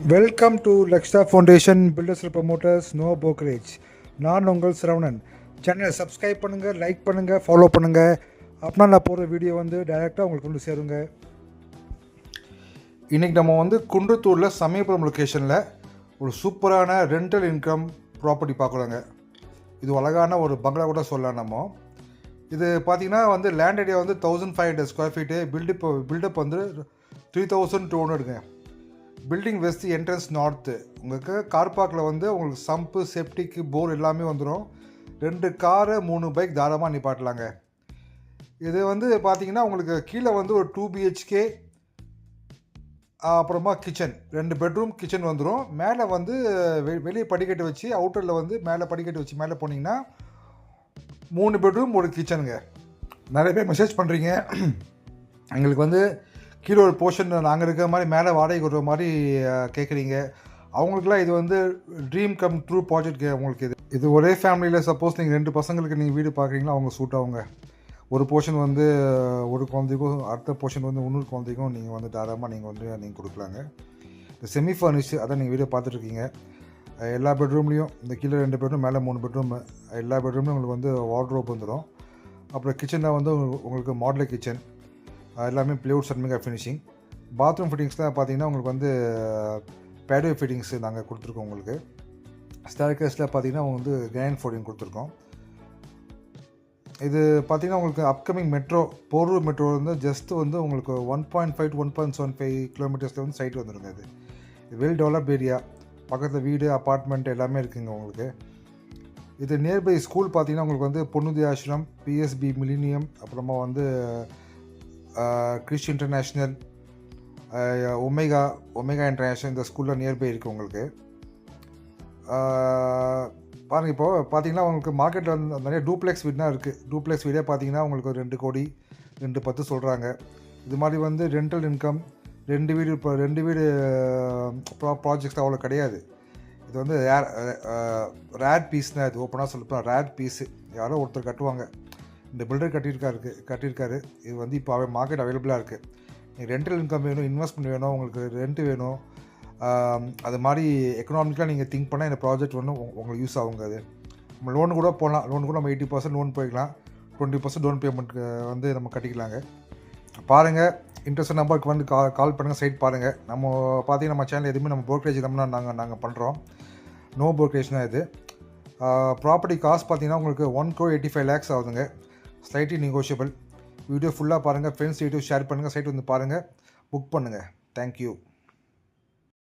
Welcome to Laksha foundation builders promoters no brokerage. நான் உங்கள் சரவணன். சேனலை சப்ஸ்கிரைப் பண்ணுங்கள், லைக் பண்ணுங்கள், ஃபாலோ பண்ணுங்கள். அப்படின்னா நான் போகிற வீடியோ டைரெக்டாக உங்களுக்கு கொண்டு சேருங்க. இன்றைக்கி நம்ம குன்றத்தூரில் சமயபுரம் லொக்கேஷனில் ஒரு சூப்பரான ரெண்டல் இன்கம் ப்ராப்பர்ட்டி பார்க்குறோங்க. இது அழகான ஒரு பங்களா கூட சொல்லலாம். நம்ம இது பார்த்திங்கன்னா land area 1500 square feet, built up 3200ங்க. Building west, entrance north. உங்களுக்கு கார் பார்க்கில் உங்களுக்கு சம்பு, செப்டிக்கு, போர் எல்லாமே வந்துடும். 2 காரு 3 பைக் தாராளமாக நிப்பாட்டலாங்க. இது பார்த்தீங்கன்னா உங்களுக்கு கீழே ஒரு 2 BHK, அப்புறமா கிச்சன், 2 பெட்ரூம் கிச்சன் வந்துடும். மேலே வெளியே படிக்கட்டு வச்சு, அவுட்டரில் மேலே படிக்கட்டு வச்சு மேலே போனீங்கன்னா 3 பெட்ரூம் 1 கிச்சனுங்க. நிறைய பேர் மெசேஜ் பண்ணுறீங்க, எங்களுக்கு கீழே ஒரு போர்ஷன் நாங்கள் இருக்கிற மாதிரி மேலே வாடகை கொடுற மாதிரி கேட்குறீங்க. அவங்களுக்குலாம் இது ட்ரீம் கம் ட்ரூ ப்ராஜெக்ட். உங்களுக்கு இது ஒரே ஃபேமிலியில் சப்போஸ் நீங்கள் 2 பசங்களுக்கு நீங்கள் வீடு பார்க்குறீங்களா, அவங்க சூட் ஆகுங்க. ஒரு போர்ஷன் ஒரு குழந்தைக்கும், அடுத்த போர்ஷன் இன்னொரு குழந்தைக்கும் நீங்கள் தாராளமாக நீங்கள் கொடுக்கலாங்க. இந்த செமி ஃபர்னிஷ் அதான் நீங்கள் வீடியோ பார்த்துட்ருக்கீங்க. எல்லா பெட்ரூம்லேயும் இந்த கீழே 2 பெட்ரூம், மேலே 3 பெட்ரூம், எல்லா பெட்ரூம்லையும் உங்களுக்கு வார்ட்ரோப் வந்துடும். அப்புறம் கிச்சனில் உங்களுக்கு மாடலர் கிச்சன், எல்லாமே ப்ளைவுட் சர்மிகா ஃபினிஷிங். பாத்ரூம் ஃபிட்டிங்ஸ்லாம் பார்த்தீங்கன்னா உங்களுக்கு பேடியோ ஃபிட்டிங்ஸ் நாங்கள் கொடுத்துருக்கோம். உங்களுக்கு ஸ்டேர்கேஸில் பார்த்தீங்கன்னா கிரானைட் ஃபோர்டிங் கொடுத்துருக்கோம். இது பார்த்தீங்கன்னா உங்களுக்கு upcoming metro, Porur metro just உங்களுக்கு 1.5 to 1.75 கிலோமீட்டர்ஸில் சைட் வந்துடுங்க. இது வெல் டெவலப் ஏரியா, பக்கத்தில் வீடு, அப்பார்ட்மெண்ட் எல்லாமே இருக்குங்க உங்களுக்கு. இது நியர்பை ஸ்கூல் பார்த்தீங்கன்னா உங்களுக்கு பொன்னுதி ஆசிரம், PSB மில்லினியம், அப்புறமா கிறிஷ் இன்டர்நேஷ்னல், ஒமேகா இன்டர்நேஷ்னல், இந்த ஸ்கூலில் நியர்பை இருக்குது உங்களுக்கு. பாருங்கள், இப்போது பார்த்தீங்கன்னா உங்களுக்கு மார்க்கெட்டில் நிறைய டூப்ளெக்ஸ் வீடுனா இருக்குது. டூப்ளெக்ஸ் வீடே பார்த்தீங்கன்னா உங்களுக்கு 2 கோடி 2.10 சொல்கிறாங்க. இது மாதிரி ரெண்டல் இன்கம் 2 வீடு ப்ராஜெக்ட்ஸ் அவ்வளோ கிடையாது. இது ரேட் பீஸ்னால், இது ஓப்பனாக சொல்லப்போனால் ரேட் பீஸு. யாரோ ஒருத்தர் கட்டுவாங்க, இந்த பில்டர் கட்டியிருக்காரு. இது இப்போ மார்க்கெட் அவைலபிளாக இருக்குது. நீங்கள் ரெண்டல் இன்கம் வேணும், இன்வெஸ்ட்மெண்ட் வேணும், உங்களுக்கு ரெண்ட்டு வேணும், அது மாதிரி எக்கனாமிக்கலாக நீங்கள் திங்க் பண்ணால் இந்த ப்ராஜெக்ட் உங்களுக்கு யூஸ் ஆகுங்க. அது நம்ம லோன் கூட போகலாம். லோன் கூட நம்ம 80% லோன் போய்க்கலாம். 20% டவுன் பேமெண்ட்டுக்கு நம்ம கட்டிக்கலாங்க. பாருங்கள், இன்ட்ரெஸ்ட் நம்பருக்கு கால் பண்ணுங்கள், சைட் பாருங்கள். நம்ம பார்த்தீங்கன்னா நம்ம சேனல் எதுவுமே நம்ம brokerage இல்லாமல் நாங்கள் பண்ணுறோம். நோ brokerage தான் இது. ப்ராப்பர்ட்டி காஸ்ட் பார்த்தீங்கன்னா உங்களுக்கு 1.85 lakhs ஆகுதுங்க. Slightly negotiable. வீடியோ ஃபுல்லாக பாருங்கள், ஃப்ரெண்ட்ஸ் வீடியோ ஷேர் பண்ணுங்கள், சைட் பாருங்கள், புக் பண்ணுங்கள். தேங்க்யூ.